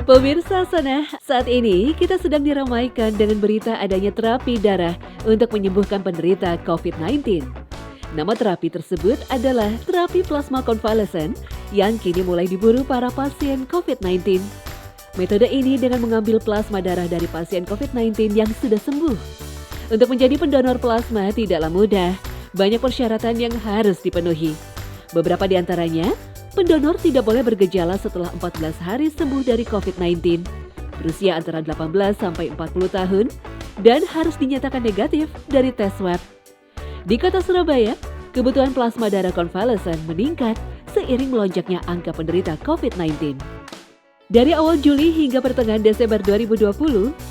Pemirsa sana, saat ini kita sedang diramaikan dengan berita adanya terapi darah untuk menyembuhkan penderita COVID-19. Nama terapi tersebut adalah terapi plasma konvalesen yang kini mulai diburu para pasien COVID-19. Metode ini dengan mengambil plasma darah dari pasien COVID-19 yang sudah sembuh. Untuk menjadi pendonor plasma tidaklah mudah, banyak persyaratan yang harus dipenuhi. Beberapa di antaranya, pendonor tidak boleh bergejala setelah 14 hari sembuh dari COVID-19, berusia antara 18 sampai 40 tahun, dan harus dinyatakan negatif dari tes swab. Di kota Surabaya, kebutuhan plasma darah konvalesen meningkat seiring melonjaknya angka penderita COVID-19. Dari awal Juli hingga pertengahan Desember 2020,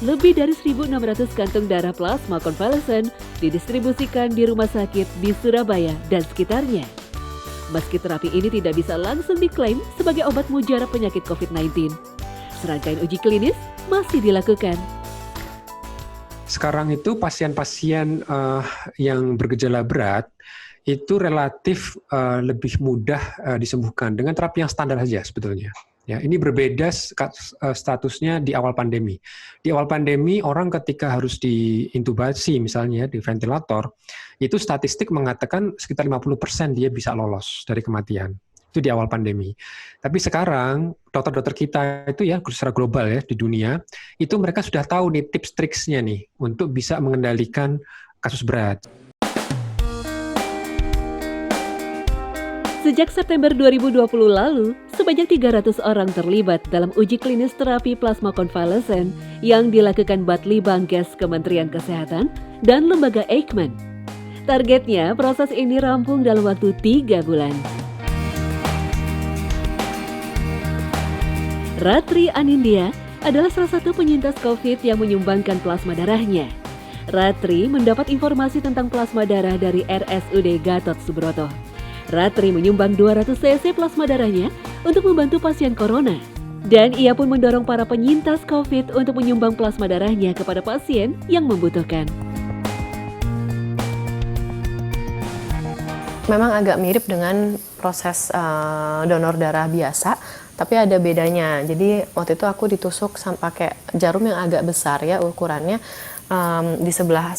lebih dari 1.600 kantung darah plasma konvalesen didistribusikan di rumah sakit di Surabaya dan sekitarnya. Meski terapi ini tidak bisa langsung diklaim sebagai obat mujarab penyakit COVID-19, serangkaian uji klinis masih dilakukan. Sekarang itu pasien-pasien yang bergejala berat itu relatif lebih mudah disembuhkan dengan terapi yang standar saja sebetulnya. Ya, ini berbeda statusnya di awal pandemi. Di awal pandemi orang ketika harus diintubasi misalnya di ventilator, itu statistik mengatakan sekitar 50% dia bisa lolos dari kematian. Itu di awal pandemi. Tapi sekarang dokter-dokter kita itu ya secara global ya di dunia, itu mereka sudah tahu nih tips-triksnya nih untuk bisa mengendalikan kasus berat. Sejak September 2020 lalu, sebanyak 300 orang terlibat dalam uji klinis terapi plasma konvalesen yang dilakukan Batlibangkes Kementerian Kesehatan dan Lembaga Eijkman. Targetnya, proses ini rampung dalam waktu 3 bulan. Ratri Anindya adalah salah satu penyintas COVID yang menyumbangkan plasma darahnya. Ratri mendapat informasi tentang plasma darah dari RSUD Gatot Subroto. Ratri menyumbang 200 cc plasma darahnya untuk membantu pasien corona. Dan ia pun mendorong para penyintas COVID untuk menyumbang plasma darahnya kepada pasien yang membutuhkan. Memang agak mirip dengan proses donor darah biasa, tapi ada bedanya. Jadi waktu itu aku ditusuk pakai jarum yang agak besar ya ukurannya. Di sebelah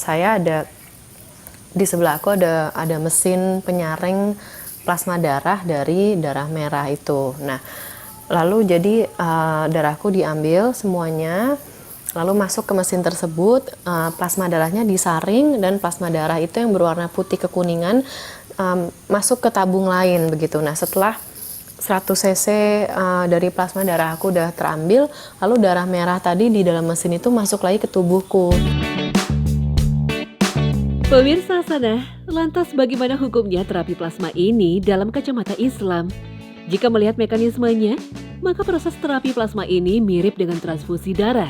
aku ada mesin penyaring plasma darah dari darah merah itu. Nah, lalu jadi darahku diambil semuanya, lalu masuk ke mesin tersebut, plasma darahnya disaring dan plasma darah itu yang berwarna putih kekuningan masuk ke tabung lain begitu. Nah, setelah 100 cc dari plasma darah aku udah terambil, lalu darah merah tadi di dalam mesin itu masuk lagi ke tubuhku. Pemirsa sana, lantas bagaimana hukumnya terapi plasma ini dalam kacamata Islam? Jika melihat mekanismenya, maka proses terapi plasma ini mirip dengan transfusi darah.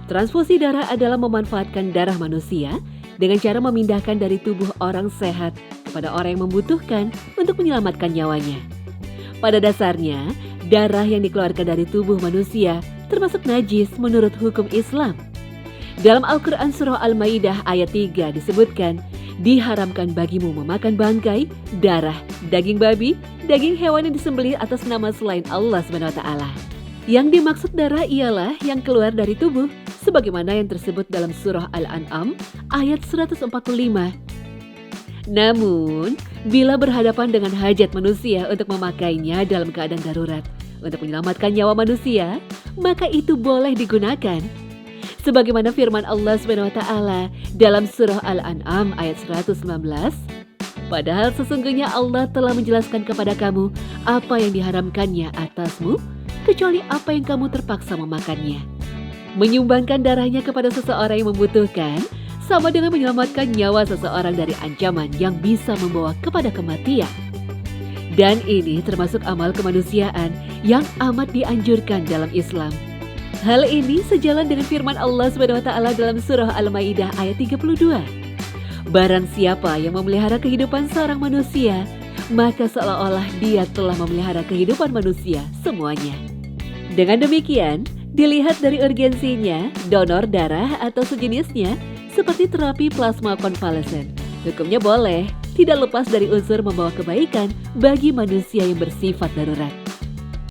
Transfusi darah adalah memanfaatkan darah manusia dengan cara memindahkan dari tubuh orang sehat kepada orang yang membutuhkan untuk menyelamatkan nyawanya. Pada dasarnya, darah yang dikeluarkan dari tubuh manusia termasuk najis menurut hukum Islam. Dalam Al-Quran Surah Al-Maidah ayat 3 disebutkan, diharamkan bagimu memakan bangkai, darah, daging babi, daging hewan yang disembelih atas nama selain Allah SWT. Yang dimaksud darah ialah yang keluar dari tubuh, sebagaimana yang tersebut dalam Surah Al-An'am ayat 145. Namun, bila berhadapan dengan hajat manusia untuk memakainya dalam keadaan darurat, untuk menyelamatkan nyawa manusia, maka itu boleh digunakan. Sebagaimana firman Allah SWT dalam surah Al-An'am ayat 119, padahal sesungguhnya Allah telah menjelaskan kepada kamu apa yang diharamkannya atasmu, kecuali apa yang kamu terpaksa memakannya. Menyumbangkan darahnya kepada seseorang yang membutuhkan, sama dengan menyelamatkan nyawa seseorang dari ancaman yang bisa membawa kepada kematian. Dan ini termasuk amal kemanusiaan yang amat dianjurkan dalam Islam. Hal ini sejalan dengan firman Allah SWT dalam surah Al-Maidah ayat 32. Barang siapa yang memelihara kehidupan seorang manusia, maka seolah-olah dia telah memelihara kehidupan manusia semuanya. Dengan demikian, dilihat dari urgensinya, donor darah atau sejenisnya seperti terapi plasma konvalesen, hukumnya boleh, tidak lepas dari unsur membawa kebaikan bagi manusia yang bersifat darurat.